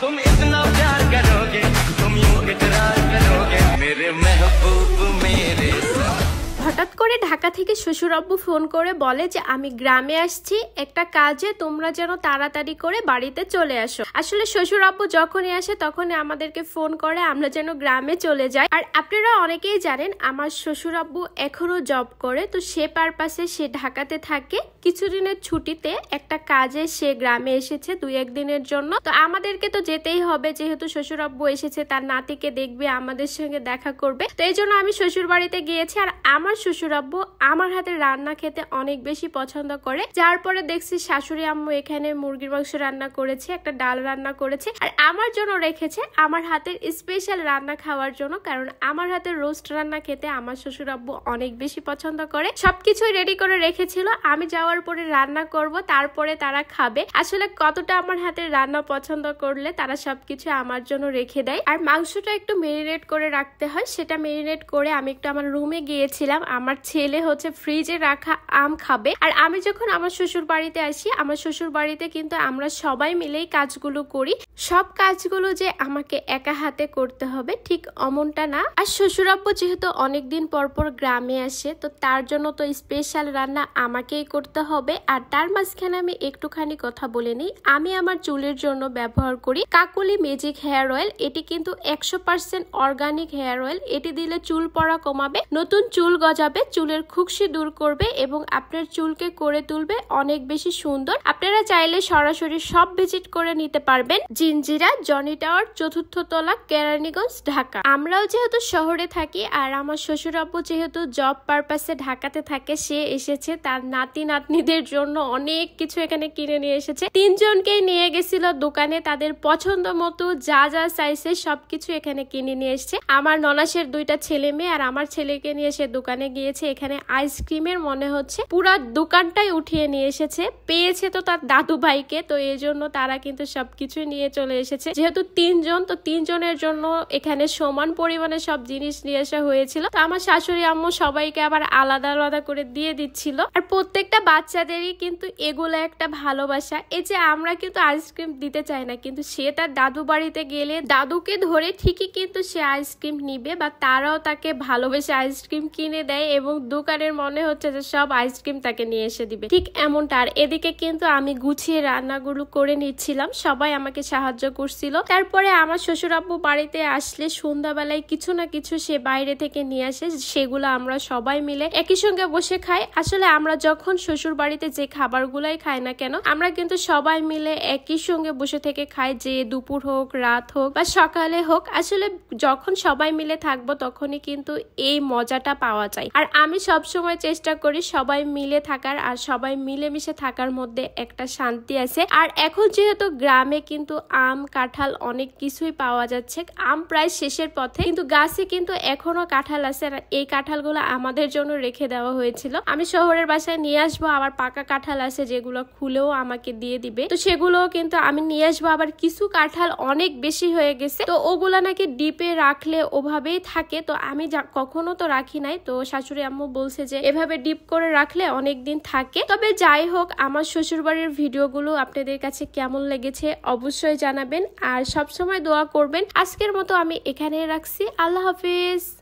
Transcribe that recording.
तुम इतना प्यार करोगे, तुम यूं इकरार करोगे, मेरे महबूब मेरे। হঠাৎ করে ঢাকা থেকে শ্বশুর আব্বু ফোন করে বলে যে আমি গ্রামে আসছি একটা কাজে, তোমরা যেন তাড়াতাড়ি করে বাড়িতে চলে আসো। আসলে শ্বশুর আব্বু যখনই আসে তখনই আমাদেরকে ফোন করে আমরা যেন গ্রামে চলে যাই। আর আপনারা অনেকেই জানেন আমার শ্বশুর আব্বু এখনো জব করে, তো সে পারপাসে সে ঢাকাতে থাকে। কিছুদিনের ছুটিতে একটা কাজে সে গ্রামে এসেছে 2-1 দিনের জন্য। তো আমাদেরকে তো যেতেই হবে, যেহেতু শ্বশুর আব্বু এসেছে, তার নাতিকে দেখবে, আমাদের সঙ্গে দেখা করবে। তো এই জন্য আমি শ্বশুর বাড়িতে গিয়েছি। আর আমার শ্বশুর আব্বু আমার হাতের রান্না খেতে অনেক বেশি পছন্দ করে, যার পরে দেখছি শাশুড়ি আম্মু এখানে মুরগির মাংস রান্না করেছে, একটা ডাল রান্না করেছে, আর আমার জন্য রেখেছে আমার হাতের স্পেশাল রান্না খাওয়ার জন্য। কারণ আমার হাতের রোস্ট রান্না খেতে আমার শ্বশুর আব্বু অনেক বেশি পছন্দ করে। সবকিছুই রেডি করে রেখেছিল, আমি যাওয়ার পরে রান্না করব, তারপরে তারা খাবে। আসলে কতটা আমার হাতের রান্না পছন্দ করলে তারা সবকিছু আমার জন্য রেখে দেয়। আর মাংসটা একটু মেরিনেট করে রাখতে হয়, সেটা মেরিনেট করে আমি একটু আমার রুমে গিয়েছিলাম। আমার ছেলে হচ্ছে ফ্রিজে রাখা আম খাবে। আর আমি যখন আমার শ্বশুর বাড়িতে আসি, আমার শ্বশুর বাড়িতে কিন্তু আমরা সবাই মিলেই কাজগুলো করি। সব কাজগুলো যে আমাকে একা হাতে করতে হবে ঠিক অমনটা না। আর শ্বশুর আব্বু যেহেতু অনেকদিন পর পর গ্রামে আসে, তো তার জন্য তো স্পেশাল রান্না আমাকেই করতে হবে। আর তার মাঝখানে আমি একটুখানি কথা বলে নিই, আমি আমার চুলের জন্য ব্যবহার করি কাকুলি ম্যাজিক হেয়ার অয়েল। এটি কিন্তু 100% অর্গানিক হেয়ার অয়েল। এটি দিলে চুল পড়া কমাবে, নতুন চুল গজাবে, চুলের খুশকি দূর করবে এবং আপনার চুলকে করে তুলবে অনেক বেশি সুন্দর। আপনারা চাইলে সরাসরি সব ভিজিট করে নিতে পারবেন। জিঞ্জিরা, জনি টাওয়ার, 4th তলা, কেরানীগঞ্জ, ঢাকা। আমরাও যেহেতু শহরে থাকি আর আমার শ্বশুর আব্বু যেহেতু জব পারপাসে ঢাকাতে থাকে, সে এসেছে তার নাতি নাতনিদের জন্য অনেক কিছু এখানে কিনে নিয়ে এসেছে। 3 জনকেই নিয়ে গেছিল দোকানে, তাদের পছন্দ মতো যা যা চাইছে সবকিছু এখানে কিনে নিয়ে এসেছে। আমার ননাসের 2টা ছেলে মেয়ে আর আমার ছেলেকে নিয়ে সে দোকানে গিয়েছে। এখানে আইসক্রিমের মনে হচ্ছে পুরো দোকানটাই উঠিয়ে নিয়ে এসেছে। পেয়েছে তো তার দাদু ভাইকে, তো এই জন্য তারা কিন্তু সবকিছু নিয়ে চলে এসেছে। যেহেতু 3 জন, তো 3 জনের জন্য এখানে সমান পরিমাণে সব জিনিস নিয়ে আসা হয়েছিল। তো আমার শাশুড়ি আম্মু সবাইকে আবার আলাদা আলাদা করে দিয়ে দিচ্ছিল। আর প্রত্যেকটা বাচ্চাদেরই কিন্তু এগুলো একটা ভালোবাসা। এই যে আমরা কিন্তু আইসক্রিম দিতে চাই না, কিন্তু সে তার দাদু বাড়িতে গেলে দাদুকে ধরে ঠিকই কিন্তু সে আইসক্রিম নিবে, বা তারাও তাকে ভালোবেসে আইসক্রিম কিনে দেয় এবং দোকানের মনে হচ্ছে যে সব আইসক্রিম তাকে নিয়ে এসে দিবে, ঠিক এমনটা। আর এদিকে কিন্তু আমি গুছিয়ে রান্নাগুলো করে নিচ্ছিলাম, সবাই আমাকে সাহায্য করছিল। তারপরে আমার শ্বশুর আব্বু বাড়িতে আসলে সন্ধ্যাবেলায় কিছু না কিছু সে বাইরে থেকে নিয়ে আসে, সেগুলো আমরা সবাই মিলে একই সঙ্গে বসে খাই। আসলে আমরা যখন শ্বশুর বাড়িতে যে খাবারগুলাই খাই না কেন, আমরা কিন্তু সবাই মিলে একই সঙ্গে বসে থেকে খাই, যে দুপুর হোক, রাত হোক বা সকালে হোক। আসলে যখন সবাই মিলে থাকবো তখনই কিন্তু এই মজাটা পাওয়া যায়। আর আমি সব সময় চেষ্টা করি সবাই মিলে থাকার, আর সবাই মিলেমিশে থাকার মধ্যে একটা শান্তি আছে। আর এখন যেহেতু গ্রামে কিন্তু আম, কাঁঠাল অনেক কিছুই পাওয়া যাচ্ছে, আম প্রায় শেষের পথে, কিন্তু গাছে কিন্তু এখনো কাঁঠাল আছে। আর এই কাঁঠালগুলো আমাদের জন্য রেখে দেওয়া হয়েছিল। আমি শহরের বাসায় নিয়ে আসবো, আবার পাকা কাঁঠাল আছে যেগুলো খুলেও আমাকে দিয়ে দিবে, তো সেগুলো কিন্তু আমি নিয়ে আসবো। আবার কিছু কাঁঠাল অনেক বেশি হয়ে গেছে, তো ওগুলা নাকি ডিপে রাখলে ওভাবেই থাকে, তো আমি কখনো তো রাখি নাই। তো শাশুড়ি আম্মু বলছে যে এভাবে ডিপ করে রাখলে অনেক দিন থাকে। তবে যাই হোক, আমার শ্বশুর বাড়ির ভিডিওগুলো আপনাদের কাছে কেমন লেগেছে অবশ্যই জানাবেন, আর সবসময় দোয়া করবেন। আজকের মতো আমি এখানেই রাখছি। আল্লাহ হাফিজ।